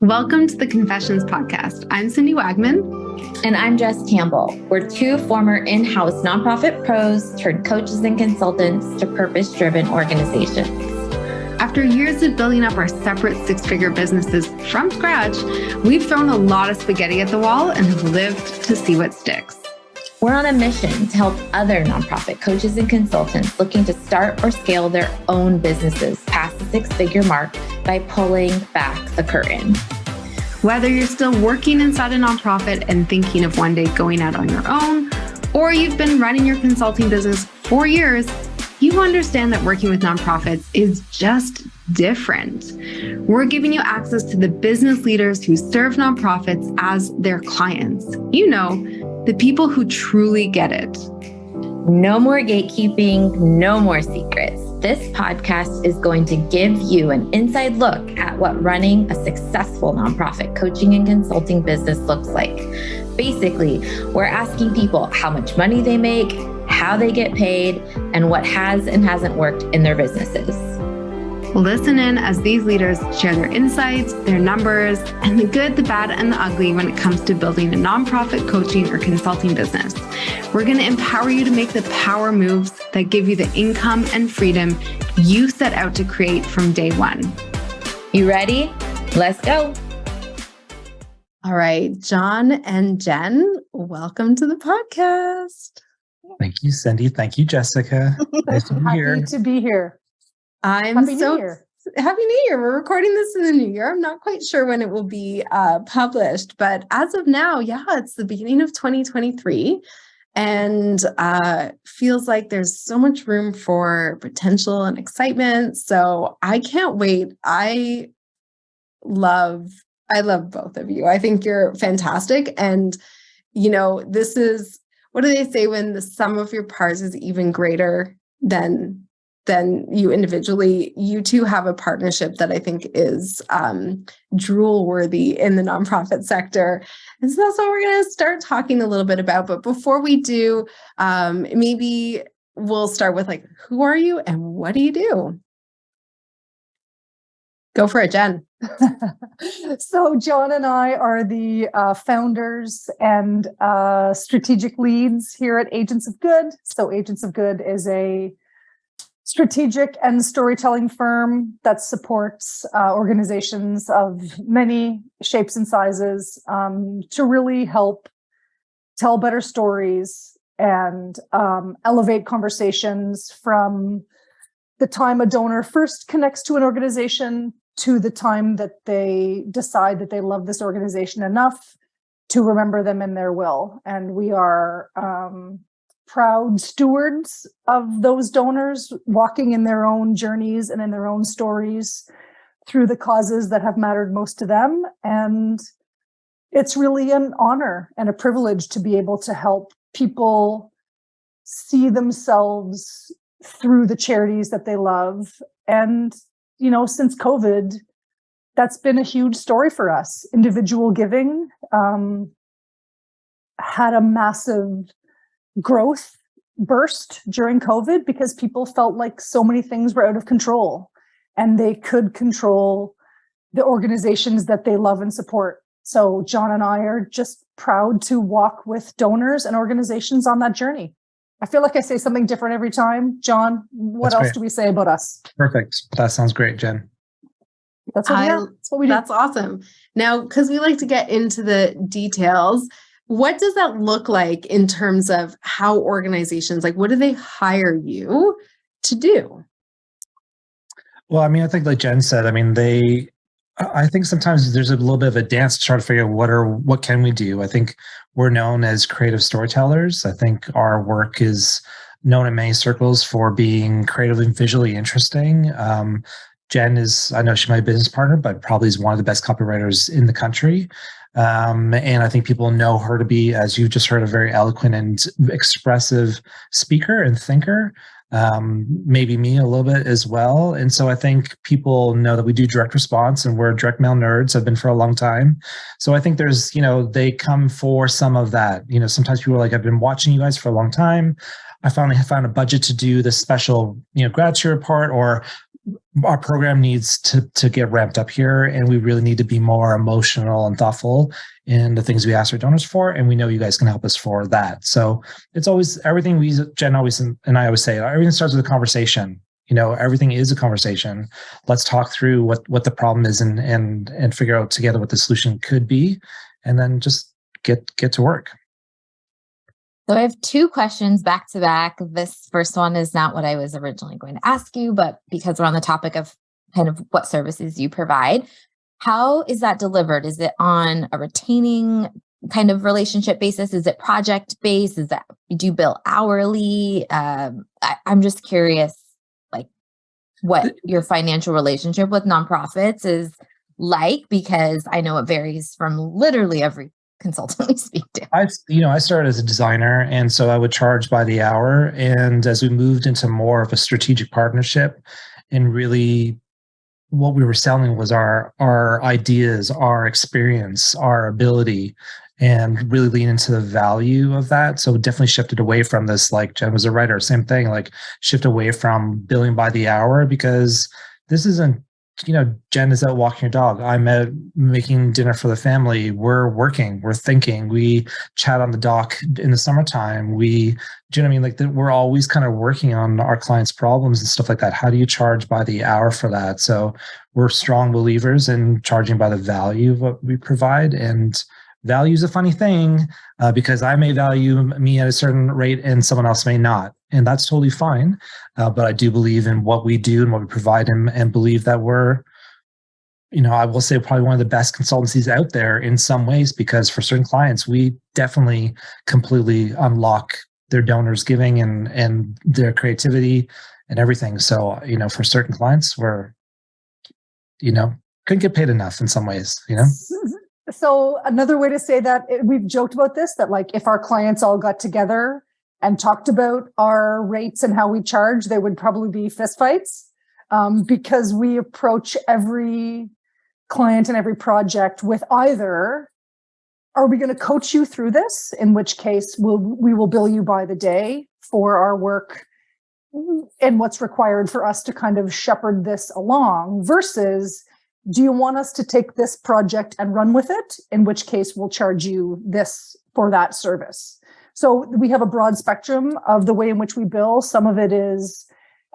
Welcome to the Confessions Podcast. I'm Cindy Wagman. And I'm Jess Campbell. We're two former in-house nonprofit pros turned coaches and consultants to purpose-driven organizations. After years of building up our separate six-figure businesses from scratch, we've thrown a lot of spaghetti at the wall and have lived to see what sticks. We're on a mission to help other nonprofit coaches and consultants looking to start or scale their own businesses past the six-figure mark by pulling back the curtain. Whether you're still working inside a nonprofit and thinking of one day going out on your own, or you've been running your consulting business for years, you understand that working with nonprofits is just different. We're giving you access to the business leaders who serve nonprofits as their clients. You know, the people who truly get it. No more gatekeeping, no more secrets. This podcast is going to give you an inside look at what running a successful nonprofit coaching and consulting business looks like. Basically, we're asking people how much money they make, how they get paid, and what has and hasn't worked in their businesses. Listen in as these leaders share their insights, their numbers, and the good, the bad, and the ugly when it comes to building a nonprofit coaching or consulting business. We're going to empower you to make the power moves that give you the income and freedom you set out to create from day one. You ready? Let's go. All right, John and Jen, welcome to the podcast. Thank you, Cindy. Thank you, Jessica. Nice to be here. Happy to be here. Happy New Year. We're recording this in the new year. I'm not quite sure when it will be published, but as of now, it's the beginning of 2023 and feels like there's so much room for potential and excitement. So I can't wait. I love both of you. I think you're fantastic. And, you know, this is, what do they say when the sum of your parts is even greater than you individually? You two have a partnership that I think is drool worthy in the nonprofit sector. And so that's what we're going to start talking a little bit about. But before we do, maybe we'll start with who are you and what do you do? Go for it, Jen. So John and I are the founders and strategic leads here at Agents of Good. So Agents of Good is a strategic and storytelling firm that supports organizations of many shapes and sizes to really help tell better stories and elevate conversations from the time a donor first connects to an organization to the time that they decide that they love this organization enough to remember them in their will. And we are proud stewards of those donors, walking in their own journeys and in their own stories through the causes that have mattered most to them. And it's really an honor and a privilege to be able to help people see themselves through the charities that they love. And, you know, since COVID, that's been a huge story for us. Individual giving had a massive growth burst during COVID because people felt like so many things were out of control and they could control the organizations that they love and support. So John and I are just proud to walk with donors and organizations on that journey. I feel like I say something different every time. John, what else do we say about us? Perfect. That sounds great, Jen. That's what we do. That's awesome. Now, because we like to get into the details, what does that look like in terms of how organizations, what do they hire you to do? Well, I mean, I think like Jen said, I think sometimes there's a little bit of a dance to try to figure out what can we do. I think we're known as creative storytellers. I think our work is known in many circles for being creatively and visually interesting. Jen I know she's my business partner, but probably is one of the best copywriters in the country. And I think people know her to be, as you just heard, a very eloquent and expressive speaker and thinker. Maybe me a little bit as well. And so I think people know that we do direct response and we're direct mail nerds, have been for a long time. So I think there's, they come for some of that. Sometimes people are like, I've been watching you guys for a long time. I finally have found a budget to do this special, grad student report, or our program needs to get ramped up here, and we really need to be more emotional and thoughtful in the things we ask our donors for, and we know you guys can help us for that. So it's always everything Jen always and I always say, everything starts with a conversation. Everything is a conversation. Let's talk through what the problem is and figure out together what the solution could be, and then just get to work. So I have two questions back to back. This first one is not what I was originally going to ask you, but because we're on the topic of kind of what services you provide, how is that delivered? Is it on a retaining kind of relationship basis? Is it project based? Do you bill hourly? I'm just curious, like, what your financial relationship with nonprofits is like, because I know it varies from literally every consultant we speak to. I started as a designer, and so I would charge by the hour. And as we moved into more of a strategic partnership, and really what we were selling was our ideas, our experience, our ability, and really lean into the value of that. So definitely shifted away from this, like Jen was a writer, same thing, like shift away from billing by the hour, because this isn't, Jen is out walking her dog. I'm out making dinner for the family. We're working, we're thinking, we chat on the dock in the summertime. Do you know what I mean? Like we're always kind of working on our clients' problems and stuff like that. How do you charge by the hour for that? So we're strong believers in charging by the value of what we provide. And value is a funny thing because I may value me at a certain rate and someone else may not. And that's totally fine. But I do believe in what we do and what we provide, and believe that we're, I will say probably one of the best consultancies out there in some ways, because for certain clients, we definitely completely unlock their donors' giving and their creativity and everything. So, for certain clients, we're, couldn't get paid enough in some ways, So another way to say that, we've joked about this, that like if our clients all got together and talked about our rates and how we charge, there would probably be fistfights, because we approach every client and every project with either, are we going to coach you through this? In which case we will bill you by the day for our work and what's required for us to kind of shepherd this along, versus, do you want us to take this project and run with it? In which case we'll charge you this for that service. So we have a broad spectrum of the way in which we bill. Some of it is,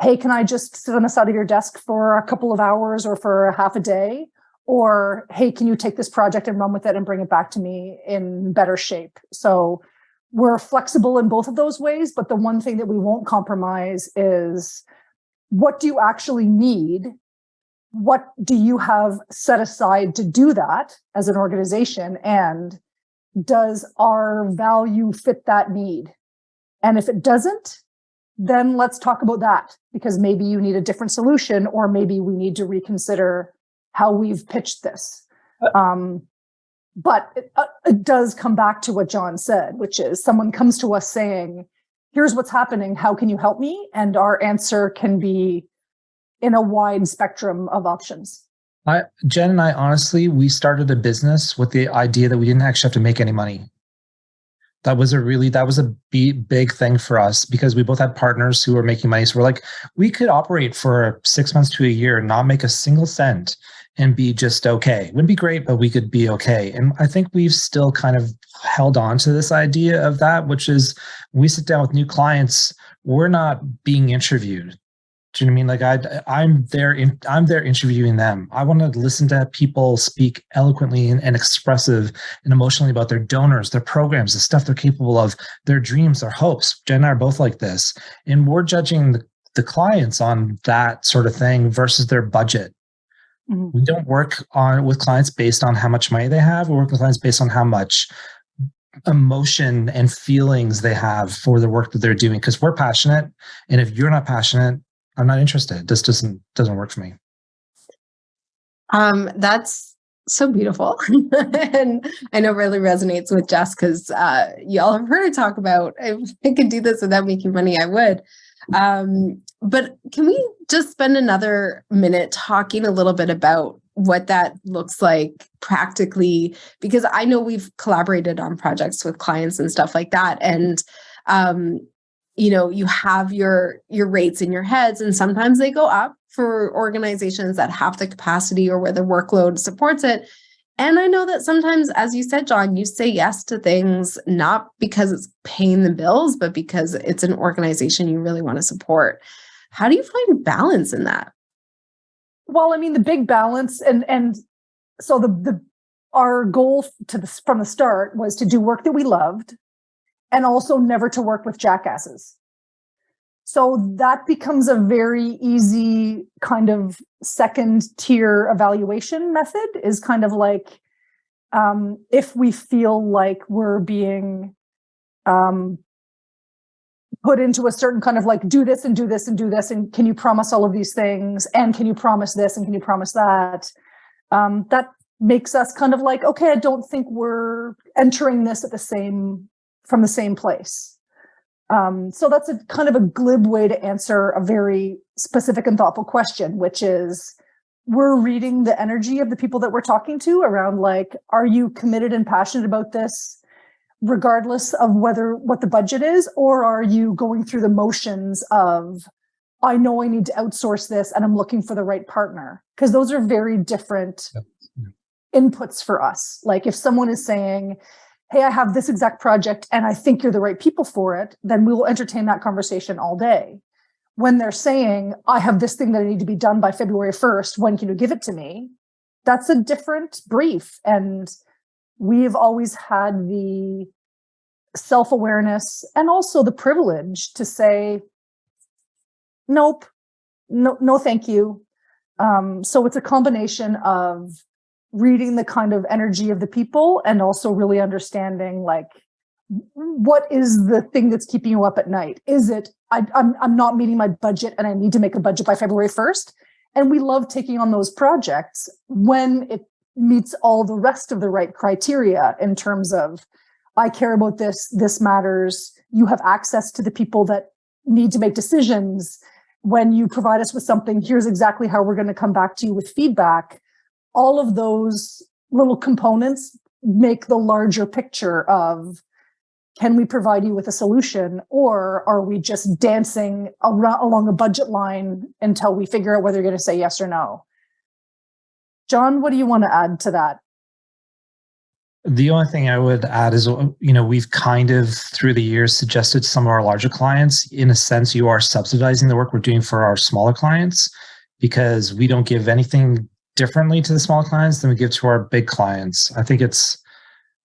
hey, can I just sit on the side of your desk for a couple of hours or for a half a day? Or, hey, can you take this project and run with it and bring it back to me in better shape? So we're flexible in both of those ways. But the one thing that we won't compromise is, what do you actually need? What do you have set aside to do that as an organization? And does our value fit that need? And if it doesn't, then let's talk about that, because maybe you need a different solution, or maybe we need to reconsider how we've pitched this. But it does come back to what John said, which is someone comes to us saying, here's what's happening. How can you help me? And our answer can be in a wide spectrum of options. Jen and I, honestly, we started a business with the idea that we didn't actually have to make any money. That was a big thing for us, because we both had partners who were making money. So we're like, we could operate for 6 months to a year and not make a single cent and be just okay. It wouldn't be great, but we could be okay. And I think we've still kind of held on to this idea of that, which is, when we sit down with new clients, we're not being interviewed. Do you know what I mean? Like I'm there interviewing them. I want to listen to people speak eloquently and expressive and emotionally about their donors, their programs, the stuff they're capable of, their dreams, their hopes. Jen and I are both like this. And we're judging the clients on that sort of thing versus their budget. Mm-hmm. We don't work with clients based on how much money they have. We work with clients based on how much emotion and feelings they have for the work that they're doing, because we're passionate. And if you're not passionate, I'm not interested. This doesn't work for me. That's so beautiful. And I know really resonates with Jess, because y'all have heard her talk about, if I could do this without making money, I would. But can we just spend another minute talking a little bit about what that looks like practically? Because I know we've collaborated on projects with clients and stuff like that. And you have your rates in your heads, and sometimes they go up for organizations that have the capacity or where the workload supports it. And I know that sometimes, as you said, John, you say yes to things not because it's paying the bills, but because it's an organization you really want to support. How do you find balance in that? Well, I mean, the big balance, and so our goal from the start was to do work that we loved, and also never to work with jackasses. So that becomes a very easy kind of second tier evaluation method, is kind of like, if we feel like we're being put into a certain kind of like, do this and do this and do this, and can you promise all of these things, and can you promise this, and can you promise that? That makes us kind of like, okay, I don't think we're entering this from the same place. So that's a kind of a glib way to answer a very specific and thoughtful question, which is, we're reading the energy of the people that we're talking to around, like, are you committed and passionate about this, regardless of what the budget is, or are you going through the motions of, I know I need to outsource this and I'm looking for the right partner? Because those are very different inputs for us. Like, if someone is saying, hey, I have this exact project and I think you're the right people for it, then we will entertain that conversation all day. When they're saying, I have this thing that I need to be done by February 1st, when can you give it to me? That's a different brief. And we've always had the self-awareness and also the privilege to say, nope, no, thank you. So it's a combination of reading the kind of energy of the people and also really understanding, like, what is the thing that's keeping you up at night? Is it, I'm not meeting my budget and I need to make a budget by February 1st? And we love taking on those projects when it meets all the rest of the right criteria in terms of, I care about this matters. You have access to the people that need to make decisions. When you provide us with something, here's exactly how we're going to come back to you with feedback. All of those little components make the larger picture of, can we provide you with a solution, or are we just dancing along a budget line until we figure out whether you're going to say yes or no? John, what do you want to add to that? The only thing I would add is, we've kind of through the years suggested to some of our larger clients, in a sense, you are subsidizing the work we're doing for our smaller clients, because we don't give anything differently to the small clients than we give to our big clients. I think it's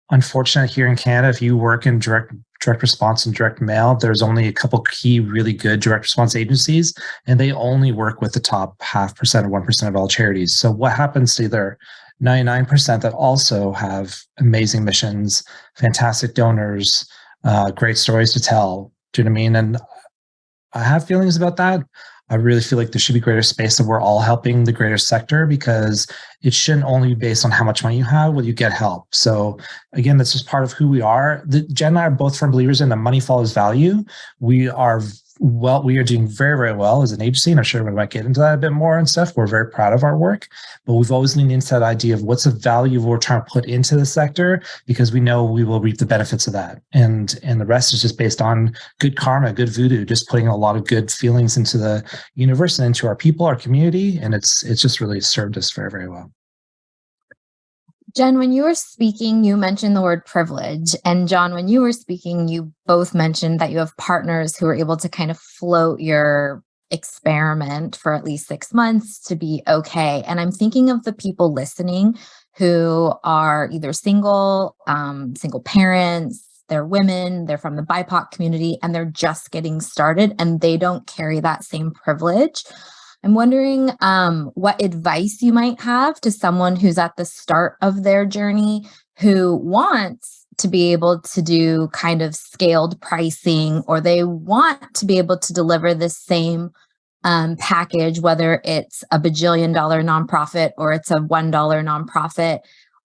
unfortunate here in Canada, if you work in direct response and direct mail, there's only a couple key really good direct response agencies, and they only work with the top 0.5% or 1% of all charities. So what happens to their 99% that also have amazing missions, fantastic donors, great stories to tell? Do you know what I mean? And I have feelings about that. I really feel like there should be greater space that we're all helping the greater sector, because it shouldn't only be based on how much money you have, will you get help. So again, that's just part of who we are. Jen and I are both firm believers in the money follows value. We are doing very, very well as an agency, and I'm sure we might get into that a bit more and stuff. We're very proud of our work, but we've always leaned into that idea of what's the value we're trying to put into the sector, because we know we will reap the benefits of that. And the rest is just based on good karma, good voodoo, just putting a lot of good feelings into the universe and into our people, our community. And it's just really served us very, very well. Jen, when you were speaking, you mentioned the word privilege. And John, when you were speaking, you both mentioned that you have partners who are able to kind of float your experiment for at least 6 months to be okay. And I'm thinking of the people listening who are either single parents, they're women, they're from the BIPOC community, and they're just getting started and they don't carry that same privilege. I'm wondering what advice you might have to someone who's at the start of their journey, who wants to be able to do kind of scaled pricing, or they want to be able to deliver the same package, whether it's a $1 bajillion nonprofit or it's a $1 nonprofit.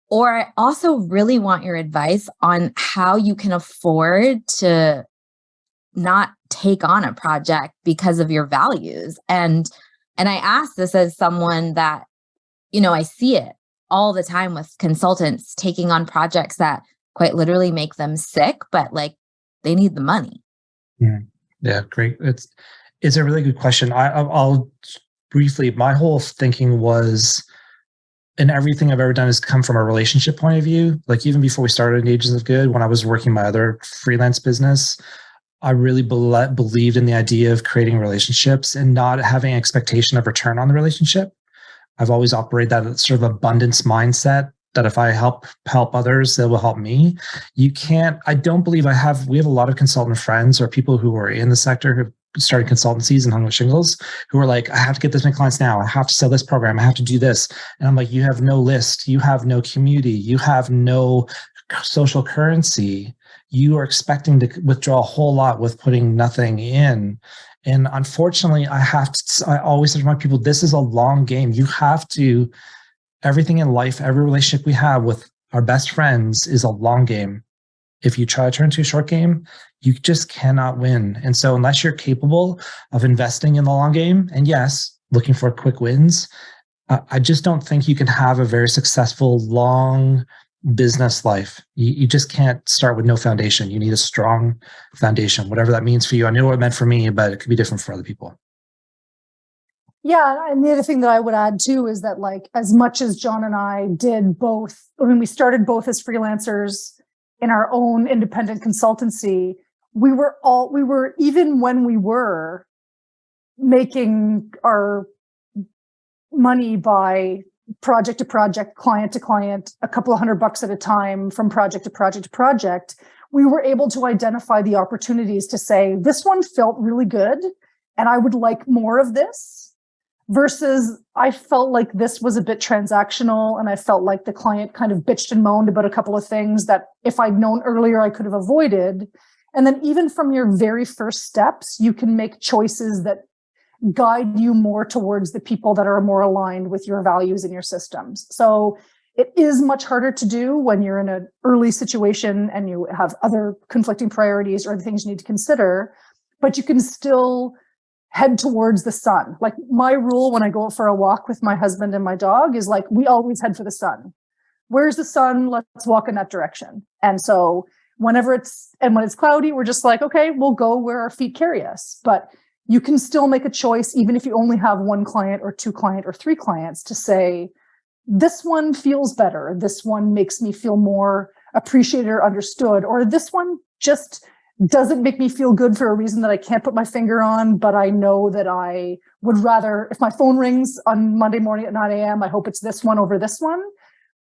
Or I also really want your advice on how you can afford to not take on a project because of your values. And I ask this as someone that, I see it all the time with consultants taking on projects that quite literally make them sick, but like they need the money. Yeah, great. It's a really good question. I'll briefly, my whole thinking was, and everything I've ever done has come from a relationship point of view. Like even before we started in Agents of Good, when I was working my other freelance business, I really believed in the idea of creating relationships and not having expectation of return on the relationship. I've always operated that sort of abundance mindset that if I help others, they will help me. I don't believe we have a lot of consultant friends or people who are in the sector who started consultancies and hung with shingles who are like, I have to get this many clients now. I have to sell this program. I have to do this. And I'm like, you have no list. You have no community. You have no social currency. You are expecting to withdraw a whole lot with putting nothing in. And unfortunately, I always say to my people, this is a long game. You have to, everything in life, every relationship we have with our best friends is a long game. If you try to turn to a short game, you just cannot win. And so unless you're capable of investing in the long game, and yes, looking for quick wins, I just don't think you can have a very successful, long business life. You just can't start with no foundation. You need a strong foundation, whatever that means for you. I know what it meant for me, but it could be different for other people. Yeah, and the other thing that I would add too is that, like, as much as John and I did both, we started both as freelancers in our own independent consultancy, we were even when we were making our money by project to project, client to client, a couple of $100 at a time from project to project to project, we were able to identify the opportunities to say, this one felt really good and I would like more of this, versus I felt like this was a bit transactional and I felt like the client kind of bitched and moaned about a couple of things that if I'd known earlier, I could have avoided. And then even from your very first steps, you can make choices that guide you more towards the people that are more aligned with your values and your systems. So it is much harder to do when you're in an early situation and you have other conflicting priorities or the things you need to consider, but you can still head towards the sun. Like my rule when I go out for a walk with my husband and my dog is like, we always head for the sun. Where's the sun? Let's walk in that direction. And so when it's cloudy, we're just like, okay, we'll go where our feet carry us. But you can still make a choice, even if you only have one client or two client or three clients, to say, this one feels better. This one makes me feel more appreciated or understood, or this one just doesn't make me feel good for a reason that I can't put my finger on, but I know that I would rather, if my phone rings on Monday morning at 9 a.m., I hope it's this one over this one.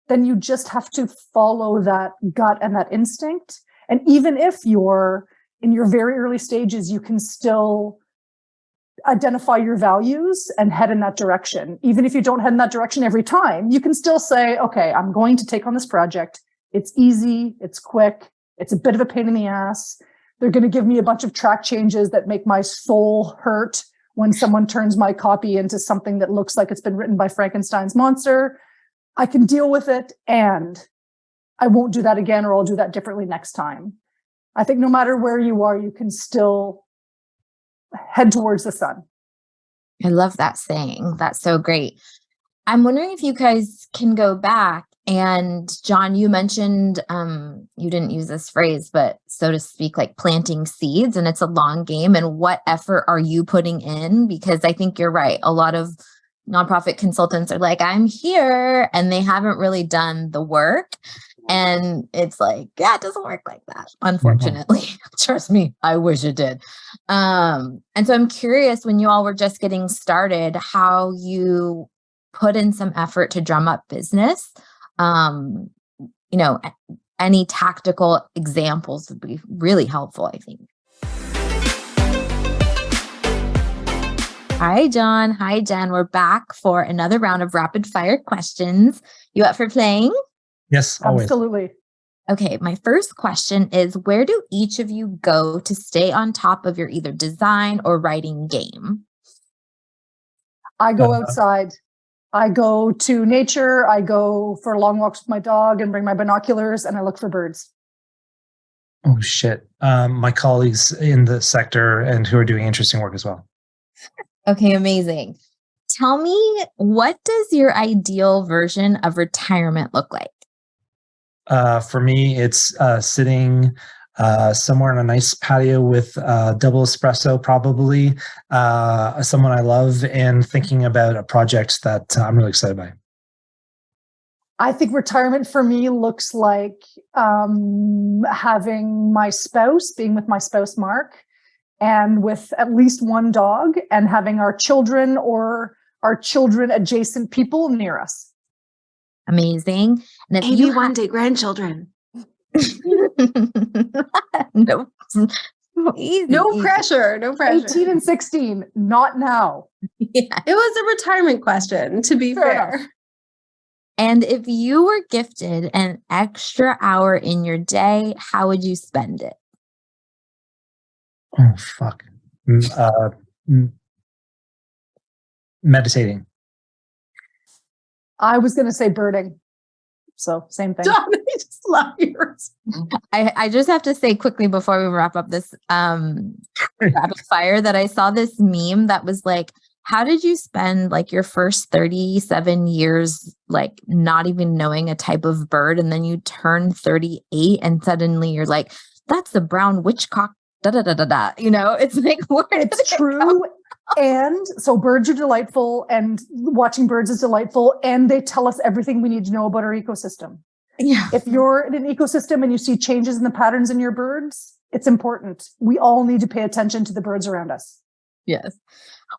Then you just have to follow that gut and that instinct. And even if you're in your very early stages, you can still identify your values and head in that direction. Even if you don't head in that direction every time, you can still say, okay, I'm going to take on this project. It's easy. It's quick. It's a bit of a pain in the ass. They're going to give me a bunch of track changes that make my soul hurt when someone turns my copy into something that looks like it's been written by Frankenstein's monster. I can deal with it, and I won't do that again, or I'll do that differently next time. I think no matter where you are, you can still head towards the sun. I love that saying. That's so great. I'm wondering if you guys can go back, and John, you mentioned, you didn't use this phrase, but so to speak, like planting seeds, and it's a long game. And what effort are you putting in? Because I think you're right. A lot of nonprofit consultants are like, I'm here, and they haven't really done the work. And it's like, yeah, it doesn't work like that, unfortunately. Mm-hmm. Trust me, I wish it did. And so I'm curious, when you all were just getting started, how you put in some effort to drum up business. Any tactical examples would be really helpful, I think. Hi, John. Hi, Jen. We're back for another round of rapid fire questions. You up for playing? Yes, always. Absolutely. Okay, my first question is, where do each of you go to stay on top of your either design or writing game? I go outside. I go to nature. I go for long walks with my dog and bring my binoculars, and I look for birds. Oh, shit. My colleagues in the sector and who are doing interesting work as well. Okay, amazing. Tell me, what does your ideal version of retirement look like? For me, it's sitting somewhere on a nice patio with double espresso, probably, someone I love, and thinking about a project that I'm really excited by. I think retirement for me looks like having my spouse, being with my spouse, Mark, and with at least one dog, and having our children or our children adjacent people near us. Amazing. And if maybe one day grandchildren. No, easy, no pressure. 18 and 16, not now. Yeah. It was a retirement question, to be fair. And if you were gifted an extra hour in your day, how would you spend it? Oh, fuck. Meditating. I was going to say birding. So same thing. I just love yours. I just have to say quickly before we wrap up this rapid fire that I saw this meme that was like, how did you spend like your first 37 years like not even knowing a type of bird, and then you turn 38 and suddenly you're like, that's the brown witchcock, da da da da da. You know, it's like, where it's true. And so birds are delightful, and watching birds is delightful, and they tell us everything we need to know about our ecosystem. Yeah. If you're in an ecosystem and you see changes in the patterns in your birds, it's important. We all need to pay attention to the birds around us. Yes.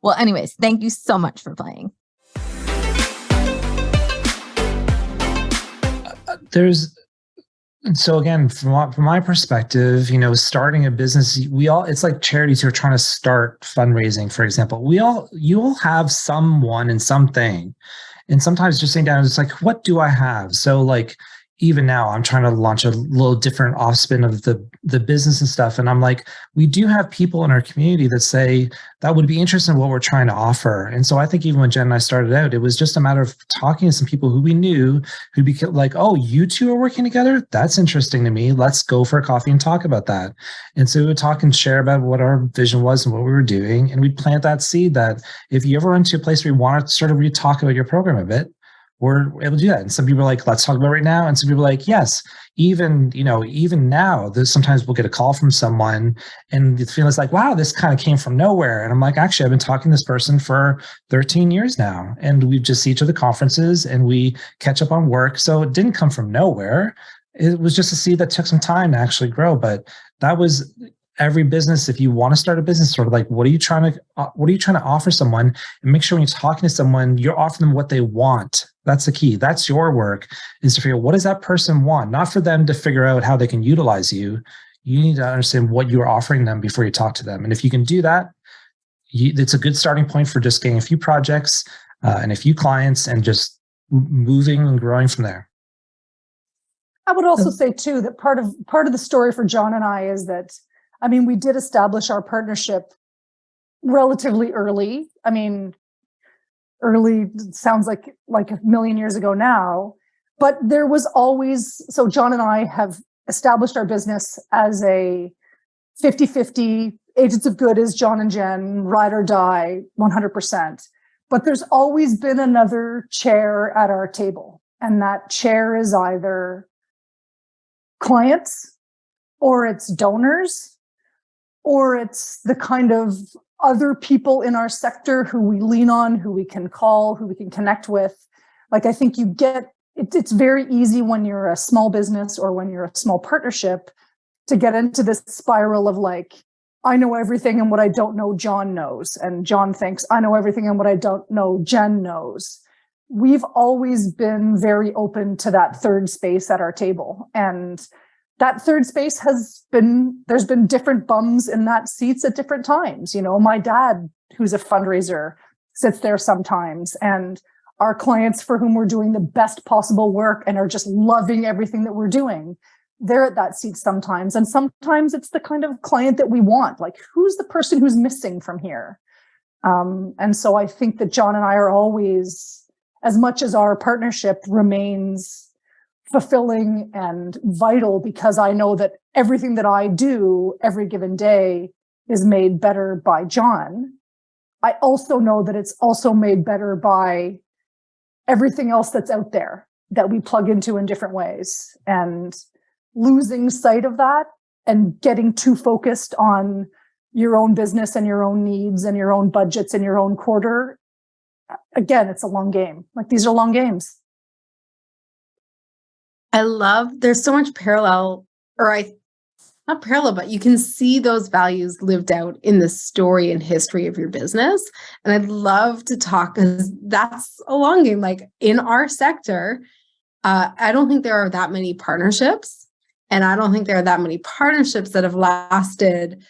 Well, anyways, thank you so much for playing. So again, from my perspective, starting a business, it's like charities who are trying to start fundraising, for example. You all have someone and something, and sometimes just sitting down, it's like, what do I have? So like, even now I'm trying to launch a little different offspin of the business and stuff. And I'm like, we do have people in our community that say that would be interested in what we're trying to offer. And so I think even when Jen and I started out, it was just a matter of talking to some people who we knew who'd be like, oh, you two are working together? That's interesting to me. Let's go for a coffee and talk about that. And so we would talk and share about what our vision was and what we were doing. And we'd plant that seed that if you ever run to a place where you want to sort of talk about your program a bit, we're able to do that. And some people are like, let's talk about it right now. And some people are like, yes, even now, sometimes we'll get a call from someone and the feeling is like, wow, this kind of came from nowhere. And I'm like, actually, I've been talking to this person for 13 years now. And we just see each other at conferences and we catch up on work. So it didn't come from nowhere. It was just a seed that took some time to actually grow. But that was every business. If you want to start a business, sort of like, what are you trying to offer someone? And make sure when you're talking to someone, you're offering them what they want. That's the key. That's your work, is to figure out what does that person want, not for them to figure out how they can utilize you. You need to understand what you're offering them before you talk to them. And if you can do that, it's a good starting point for just getting a few projects and a few clients and just moving and growing from there. I would also say too, that part of the story for John and I is that, I mean, we did establish our partnership relatively early. I mean, early sounds like a million years ago now, but there was always, so John and I have established our business as a 50-50, agents of good is John and Jen, ride or die, 100%. But there's always been another chair at our table. And that chair is either clients, or it's donors, or it's the kind of other people in our sector who we lean on, who we can call, who we can connect with. Like, I think it's very easy when you're a small business or when you're a small partnership to get into this spiral of like, I know everything and what I don't know, John knows. And John thinks, I know everything and what I don't know, Jen knows. We've always been very open to that third space at our table. And that third space there's been different bums in that seats at different times. My dad, who's a fundraiser, sits there sometimes, and our clients for whom we're doing the best possible work and are just loving everything that we're doing, they're at that seat sometimes. And sometimes it's the kind of client that we want, like, who's the person who's missing from here? And so I think that John and I are always, as much as our partnership remains fulfilling and vital, because I know that everything that I do every given day is made better by John, I also know that it's also made better by everything else that's out there that we plug into in different ways. And losing sight of that and getting too focused on your own business and your own needs and your own budgets and your own quarter. Again, it's a long game. Like, these are long games. I love, there's so much parallel, not parallel, but you can see those values lived out in the story and history of your business. And I'd love to talk, because that's a long game. Like, in our sector, I don't think there are that many partnerships. And I don't think there are that many partnerships that have lasted,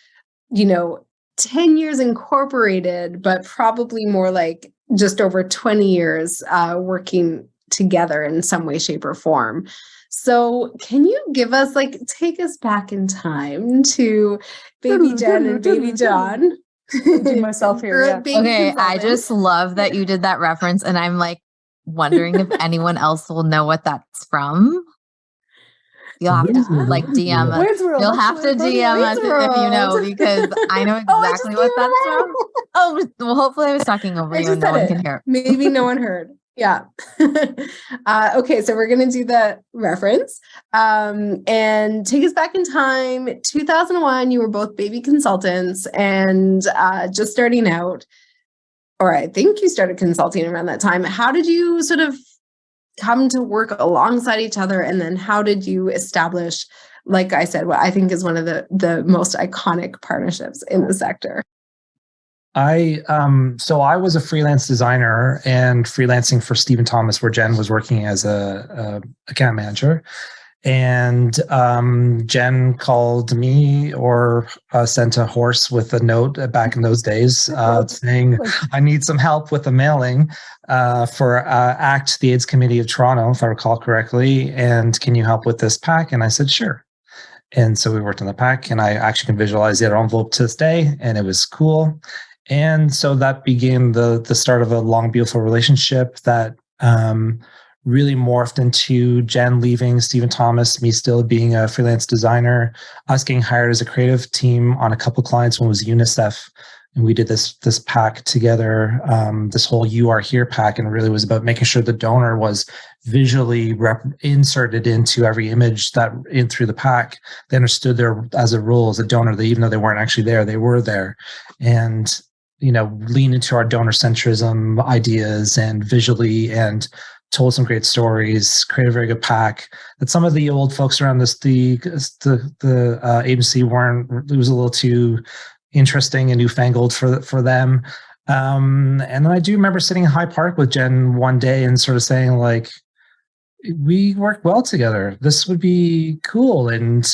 10 years incorporated, but probably more like just over 20 years working together in some way, shape, or form. So can you give us, take us back in time to baby Jen and baby John? Do myself here. Yeah. Okay, I just love that you did that reference, and I'm wondering if anyone else will know what that's from. You'll have to DM us. You'll have to DM us if you know, because I know exactly what that's from. Oh, well, hopefully I was talking over you and no one can hear. Maybe no one heard. Yeah. Okay, so we're going to do the reference and take us back in time. 2001, you were both baby consultants and just starting out, or I think you started consulting around that time. How did you sort of come to work alongside each other? And then how did you establish, like I said, what I think is one of the most iconic partnerships in the sector? So I was a freelance designer and freelancing for Stephen Thomas, where Jen was working as a account manager. And Jen called me or sent a horse with a note back in those days saying, I need some help with the mailing for ACT, the AIDS Committee of Toronto, if I recall correctly. And can you help with this pack? And I said, sure. And so we worked on the pack, and I actually can visualize the envelope to this day, and it was cool. And so that began the start of a long, beautiful relationship that really morphed into Jen leaving Stephen Thomas, me still being a freelance designer, us getting hired as a creative team on a couple of clients. One was UNICEF, and we did this pack together, this whole You Are Here pack, and really was about making sure the donor was visually inserted into every image that in through the pack. They understood their as a role as a donor, that even though they weren't actually there, they were there. And lean into our donor centrism ideas and visually, and told some great stories, created a very good pack that some of the old folks around the agency weren't. It was a little too interesting and newfangled for them. And then I do remember sitting in High Park with Jen one day and sort of saying, we work well together. This would be cool. And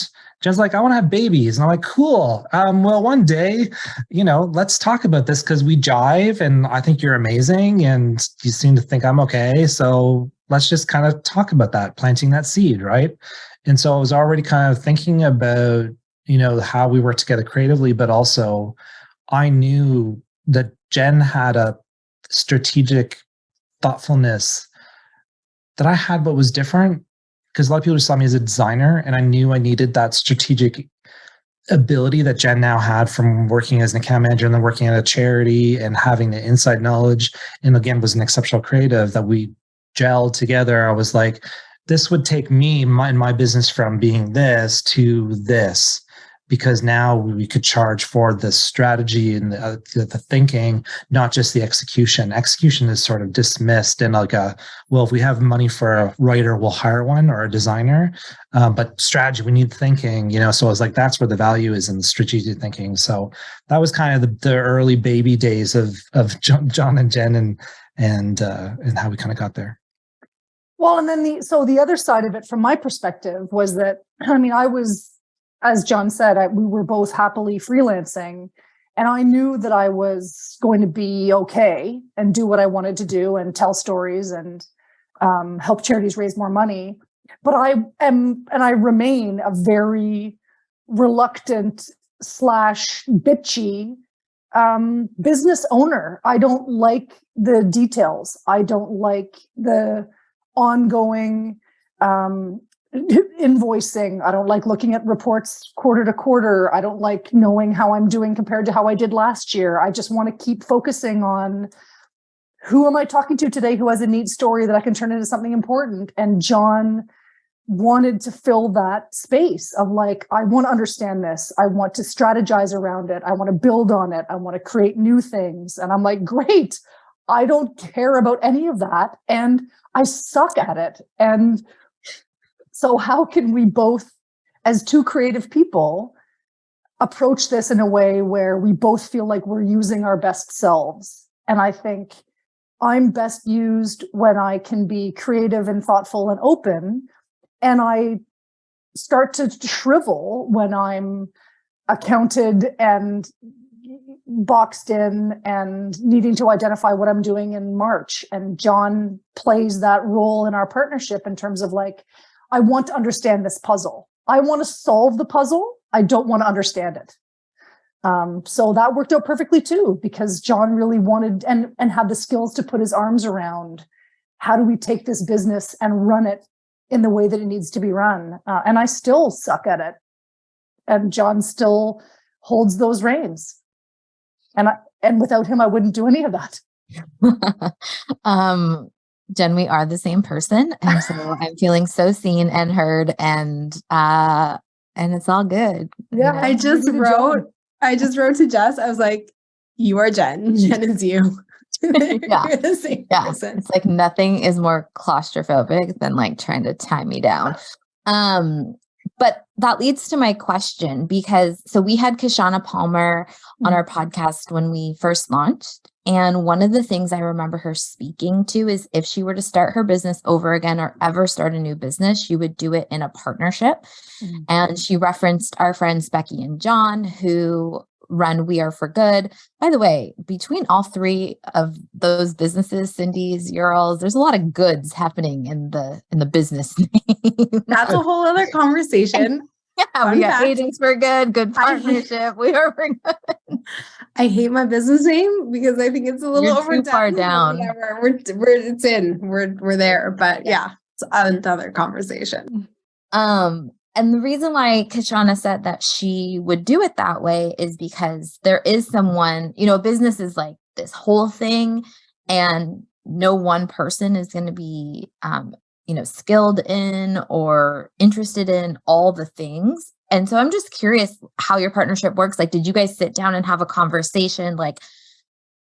Jen's like, I want to have babies. And I'm like, cool. Well, one day, let's talk about this, because we jive and I think you're amazing and you seem to think I'm okay. So let's just kind of talk about that, planting that seed, right? And so I was already kind of thinking about, how we work together creatively, but also I knew that Jen had a strategic thoughtfulness that I had, but was different. Because a lot of people just saw me as a designer, and I knew I needed that strategic ability that Jen now had from working as an account manager and then working at a charity and having the inside knowledge. And again, was an exceptional creative that we gelled together. I was like, this would take me in my business from being this to this, because now we could charge for the strategy and the thinking, not just the execution. Execution is sort of dismissed and if we have money for a writer, we'll hire one, or a designer. But strategy, we need thinking, So I was like, that's where the value is in the strategic thinking. So that was kind of the early baby days of John and Jen and how we kind of got there. Well, and then the other side of it from my perspective was that, I was, as John said, we were both happily freelancing, and I knew that I was going to be okay and do what I wanted to do and tell stories and help charities raise more money. But I remain a very reluctant / bitchy business owner. I don't like the details. I don't like the ongoing invoicing. I don't like looking at reports quarter to quarter. I don't like knowing how I'm doing compared to how I did last year. I just want to keep focusing on who am I talking to today who has a neat story that I can turn into something important. And John wanted to fill that space of like, I want to understand this. I want to strategize around it. I want to build on it. I want to create new things. And I'm like, great. I don't care about any of that. And I suck at it. And so how can we both, as two creative people, approach this in a way where we both feel like we're using our best selves? And I think I'm best used when I can be creative and thoughtful and open. And I start to shrivel when I'm accounted and boxed in and needing to identify what I'm doing in March. And John plays that role in our partnership in terms of like, I want to understand this puzzle. I want to solve the puzzle. I don't want to understand it. So that worked out perfectly too, because John really wanted and had the skills to put his arms around how do we take this business and run it in the way that it needs to be run. And I still suck at it. And John still holds those reins. And without him, I wouldn't do any of that. Jen, we are the same person. And so I'm feeling so seen and heard, and it's all good. Yeah. I just wrote to Jess. I was like, you are Jen. Jen is you. Yeah. You're the same person. It's like nothing is more claustrophobic than like trying to tie me down. But that leads to my question, because so we had Kishana Palmer on our podcast when we first launched. And one of the things I remember her speaking to is if she were to start her business over again or ever start a new business, she would do it in a partnership. Mm-hmm. And she referenced our friends Becky and John, who run We Are for Good. By the way, between all three of those businesses, Cindy's, Ural's, there's a lot of goods happening in the business name. That's a whole other conversation. Yeah, we got Agents for Good partnership. We Are for Good. I hate my business name because I think it's a little overdone. Too far down. We're there, but yeah, it's another conversation. And the reason why Kishana said that she would do it that way is because there is someone, business is like this whole thing, and no one person is going to be, skilled in or interested in all the things. And so I'm just curious how your partnership works. Like, did you guys sit down and have a conversation like,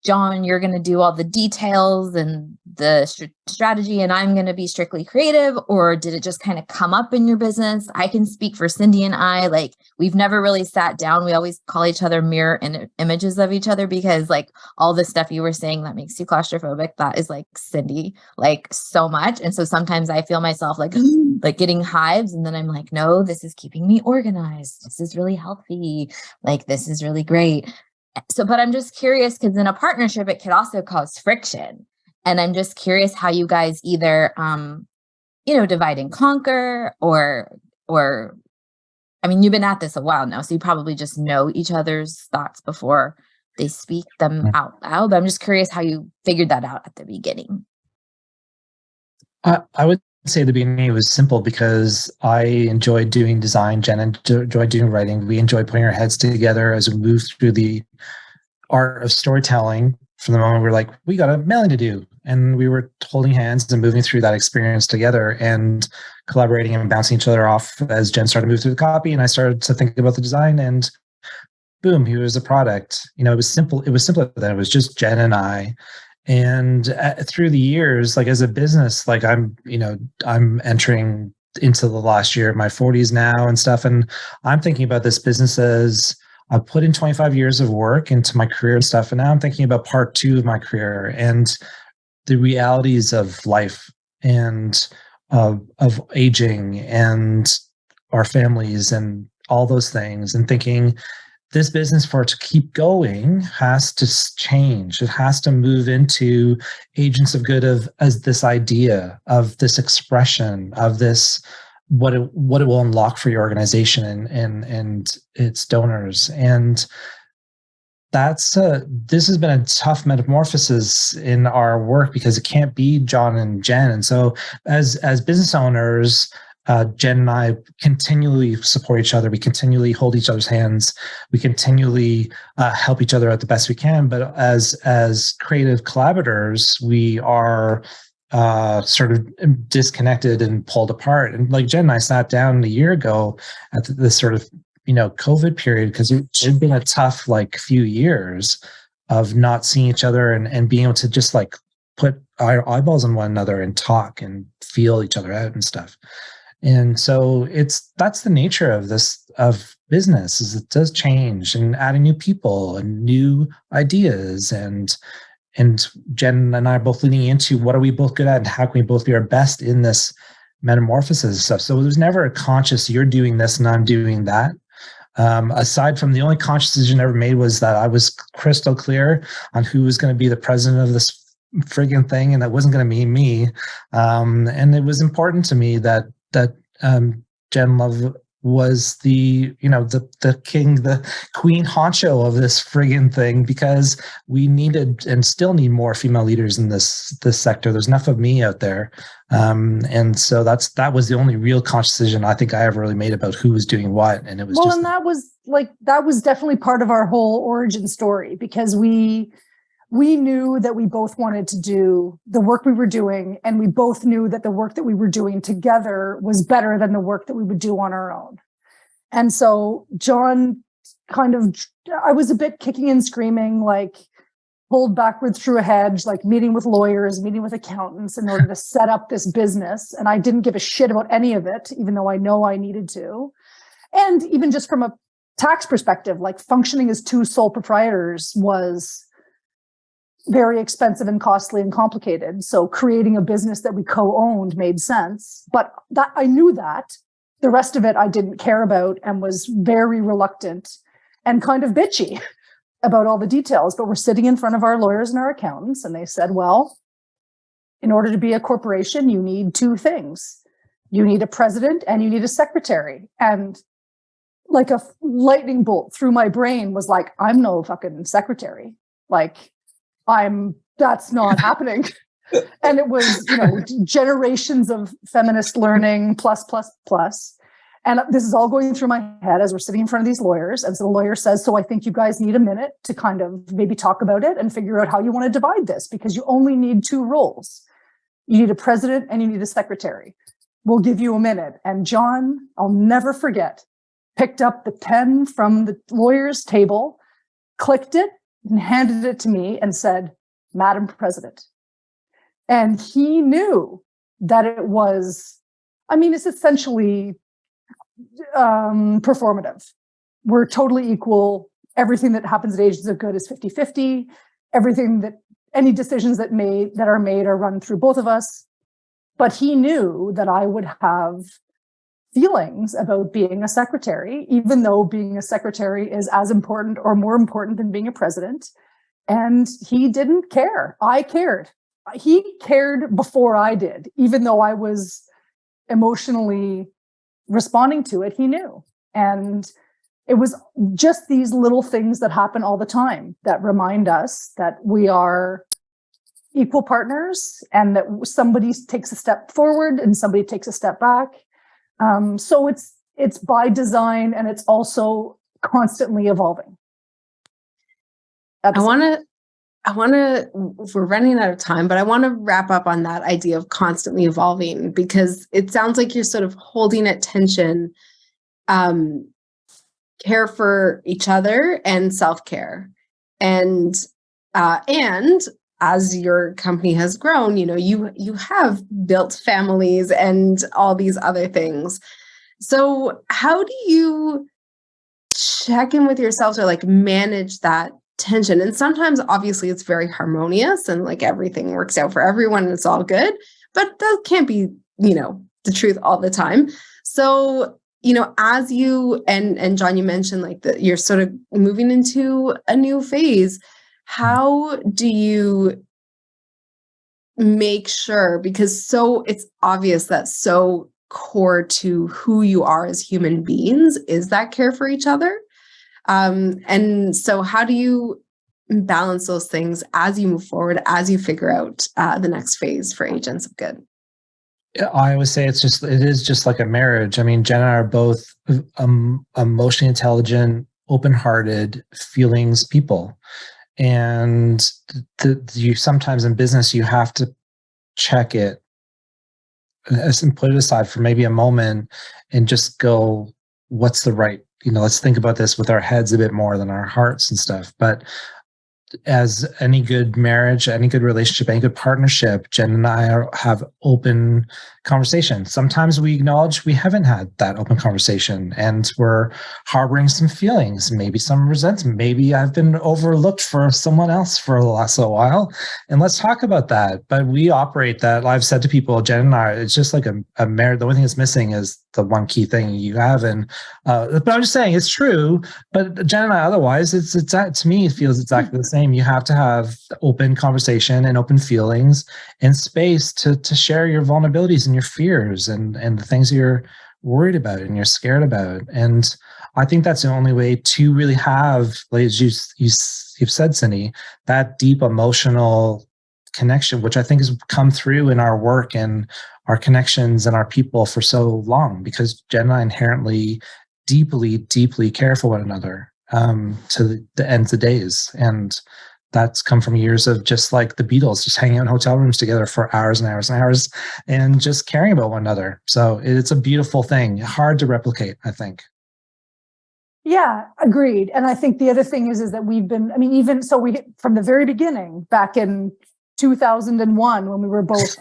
John, you're going to do all the details and the strategy, and I'm going to be strictly creative? Or did it just kind of come up in your business? I can speak for Cindy and I, like, we've never really sat down. We always call each other mirror images of each other, because like all the stuff you were saying that makes you claustrophobic, that is like Cindy, like so much. And so sometimes I feel myself like getting hives, and then I'm like, no, this is keeping me organized. This is really healthy. Like, this is really great. So, but I'm just curious, because in a partnership, it could also cause friction. And I'm just curious how you guys either, divide and conquer or, I mean, you've been at this a while now, so you probably just know each other's thoughts before they speak them out loud. But I'm just curious how you figured that out at the beginning. I would say the beginning it was simple because I enjoyed doing design. Jen enjoyed doing writing. We enjoyed putting our heads together as we moved through the art of storytelling. From the moment we were like, we got a mailing to do, and we were holding hands and moving through that experience together and collaborating and bouncing each other off as Jen started to move through the copy and I started to think about the design, and boom, here was a product. It was simple. It was simpler than that. It was just Jen and I. And through the years, like as a business, like I'm entering into the last year of my 40s now and stuff. And I'm thinking about this business as I've put in 25 years of work into my career and stuff. And now I'm thinking about part 2 of my career and the realities of life and of aging and our families and all those things, and thinking this business, for it to keep going, has to change. It has to move into agents of good as this idea of this expression of this, what it will unlock for your organization and its donors. And this has been a tough metamorphosis in our work because it can't be John and Jen. And so as business owners, Jen and I continually support each other. We continually hold each other's hands. We continually help each other out the best we can. But as creative collaborators, we are sort of disconnected and pulled apart. And like Jen and I sat down a year ago at this sort of, COVID period, because it had been a tough like few years of not seeing each other and being able to just like put our eyeballs on one another and talk and feel each other out and stuff. And so that's the nature of business, is it does change, and adding new people and new ideas, and Jen and I are both leaning into what are we both good at and how can we both be our best in this metamorphosis and stuff. So there's never a conscious you're doing this and I'm doing that. Aside from the only conscious decision I ever made was that I was crystal clear on who was going to be the president of this friggin' thing, and that wasn't going to be me. And it was important to me that Jen Love was the king, the queen honcho of this friggin' thing, because we needed and still need more female leaders in this sector. There's enough of me out there. And so that was the only real conscious decision I think I ever really made about who was doing what. And it was and that was definitely part of our whole origin story, because we knew that we both wanted to do the work we were doing, and we both knew that the work that we were doing together was better than the work that we would do on our own. And so John I was a bit kicking and screaming, like pulled backwards through a hedge, like meeting with lawyers, meeting with accountants in order to set up this business. And I didn't give a shit about any of it, even though I know I needed to. And even just from a tax perspective, like functioning as two sole proprietors was very expensive and costly and complicated. So creating a business that we co-owned made sense. But that I knew that. The rest of it I didn't care about and was very reluctant and kind of bitchy about all the details. But we're sitting in front of our lawyers and our accountants, and they said, well, in order to be a corporation, you need two things. You need a president and you need a secretary. And like a lightning bolt through my brain was like, I'm no fucking secretary. Like, that's not happening. And it was, generations of feminist learning, plus. And this is all going through my head as we're sitting in front of these lawyers. And so the lawyer says, so I think you guys need a minute to kind of maybe talk about it and figure out how you want to divide this, because you only need two roles. You need a president and you need a secretary. We'll give you a minute. And John, I'll never forget, picked up the pen from the lawyer's table, clicked it, and handed it to me and said, Madam President. And he knew that it was, it's essentially performative. We're totally equal. Everything that happens at Agents of Good is 50-50. Any decisions that are made are run through both of us. But he knew that I would have feelings about being a secretary, even though being a secretary is as important or more important than being a president. And he didn't care. I cared. He cared before I did, even though I was emotionally responding to it. He knew. And it was just these little things that happen all the time that remind us that we are equal partners, and that somebody takes a step forward and somebody takes a step back. So it's by design, and it's also constantly evolving. I want to, we're running out of time, but I want to wrap up on that idea of constantly evolving, because it sounds like you're sort of holding at tension, care for each other and self-care. And as your company has grown, you have built families and all these other things. So how do you check in with yourselves or like manage that tension? And sometimes obviously it's very harmonious and like everything works out for everyone and it's all good, but that can't be, the truth all the time. So, as you and John, you mentioned like that you're sort of moving into a new phase. How do you make sure, because it's obvious that so core to who you are as human beings is that care for each other. And so how do you balance those things as you move forward, as you figure out the next phase for Agents of Good? I always say it is just like a marriage. Jen and I are both emotionally intelligent, open-hearted, feelings people. And you sometimes in business, you have to check it and put it aside for maybe a moment and just go, what's the right, let's think about this with our heads a bit more than our hearts and stuff. But as any good marriage, any good relationship, any good partnership, Jen and I have open conversation. Sometimes we acknowledge we haven't had that open conversation and we're harboring some feelings, maybe some resentment. Maybe I've been overlooked for someone else for the last little while. And let's talk about that. But we operate that. I've said to people, Jen and I, it's just like a marriage. The only thing that's missing is the one key thing you have. And but I'm just saying it's true. But Jen and I, otherwise, it's to me, it feels exactly the same. You have to have open conversation and open feelings and space to share your vulnerabilities and your fears and the things you're worried about and you're scared about. And I think that's the only way to really have, like you've said, Cindy, that deep emotional connection, which I think has come through in our work and our connections and our people for so long, because Jen and I inherently deeply, deeply care for one another to the ends of days. And that's come from years of just like the Beatles, just hanging out in hotel rooms together for hours and hours and hours and just caring about one another. So it's a beautiful thing, hard to replicate, I think. Yeah, agreed. And I think the other thing is that we've been, even so from the very beginning, back in 2001, when we were both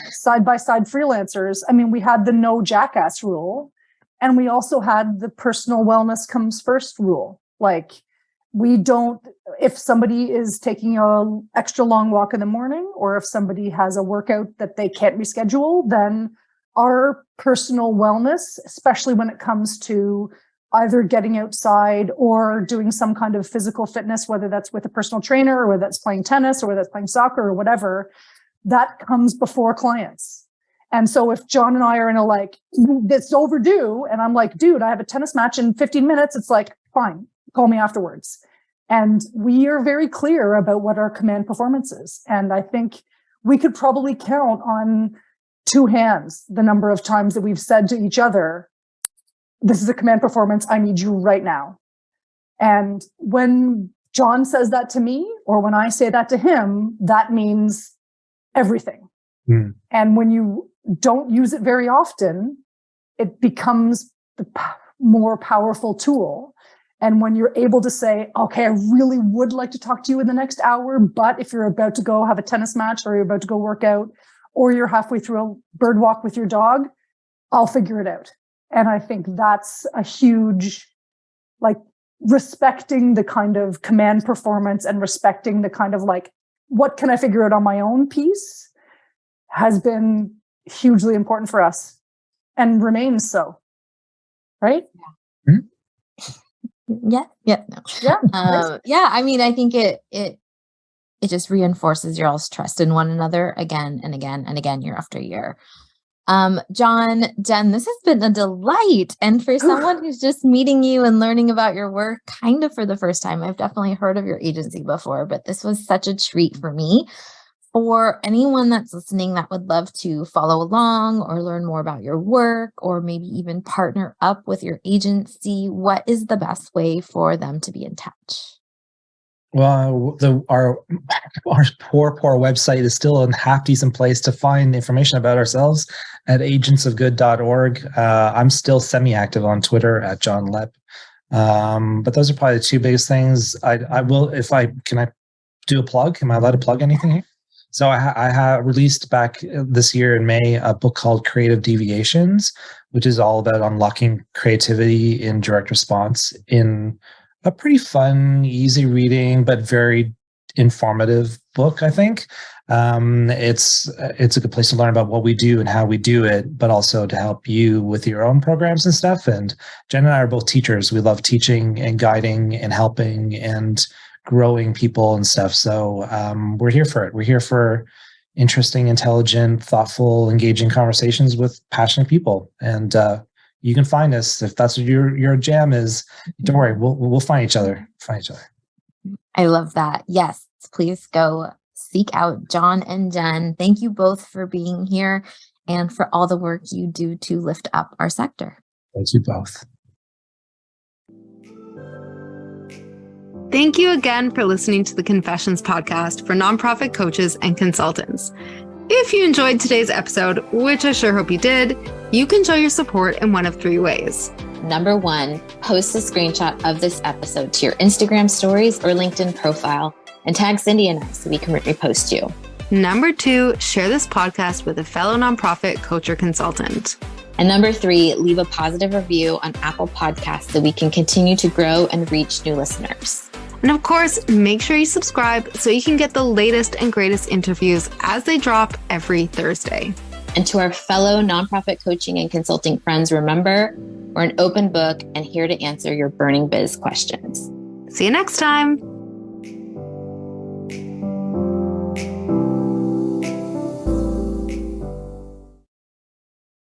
side-by-side freelancers, we had the no jackass rule. And we also had the personal wellness comes first rule. Like, we don't, if somebody is taking an extra long walk in the morning, or if somebody has a workout that they can't reschedule, then our personal wellness, especially when it comes to either getting outside or doing some kind of physical fitness, whether that's with a personal trainer or whether that's playing tennis or whether that's playing soccer or whatever, that comes before clients. And so if John and I are in a that's overdue, and I'm like, dude, I have a tennis match in 15 minutes, it's like, fine, call me afterwards. And we are very clear about what our command performance is. And I think we could probably count on two hands the number of times that we've said to each other, this is a command performance, I need you right now. And when John says that to me, or when I say that to him, that means everything. Mm. And when you don't use it very often, it becomes the more powerful tool. And when you're able to say, okay, I really would like to talk to you in the next hour, but if you're about to go have a tennis match, or you're about to go work out, or you're halfway through a bird walk with your dog, I'll figure it out. And I think that's a huge, respecting the kind of command performance and respecting the kind of what can I figure out on my own piece has been hugely important for us and remains so. Right? Yeah. Mm-hmm. No. Yeah. I think it just reinforces your all's trust in one another again and again and again, year after year. John, Jen, this has been a delight. And for someone who's just meeting you and learning about your work kind of for the first time, I've definitely heard of your agency before, but this was such a treat for me. For anyone that's listening that would love to follow along or learn more about your work, or maybe even partner up with your agency, what is the best way for them to be in touch? Well, our poor website is still a half decent place to find information about ourselves at agentsofgood.org. I'm still semi-active on Twitter at John Lepp. But those are probably the two biggest things. I will, can I do a plug? Am I allowed to plug anything here? So I have released back this year in May a book called Creative Deviations, which is all about unlocking creativity in direct response in a pretty fun, easy reading, but very informative book, I think. It's a good place to learn about what we do and how we do it, but also to help you with your own programs and stuff. And Jen and I are both teachers. We love teaching and guiding and helping and growing people and stuff. So we're here for it. We're here for interesting, intelligent, thoughtful, engaging conversations with passionate people. And you can find us if that's what your jam is. Don't worry, we'll find each other. I love that. Yes, please go seek out John and Jen. Thank you both for being here and for all the work you do to lift up our sector. Thank you both. Thank you again for listening to the Confessions podcast for nonprofit coaches and consultants. If you enjoyed today's episode, which I sure hope you did, you can show your support in one of 3 ways. Number 1, post a screenshot of this episode to your Instagram stories or LinkedIn profile and tag Cindy and I so we can repost you. Number 2, share this podcast with a fellow nonprofit coach or consultant. And number 3, leave a positive review on Apple Podcasts so we can continue to grow and reach new listeners. And of course, make sure you subscribe so you can get the latest and greatest interviews as they drop every Thursday. And to our fellow nonprofit coaching and consulting friends, remember, we're an open book and here to answer your burning biz questions. See you next time.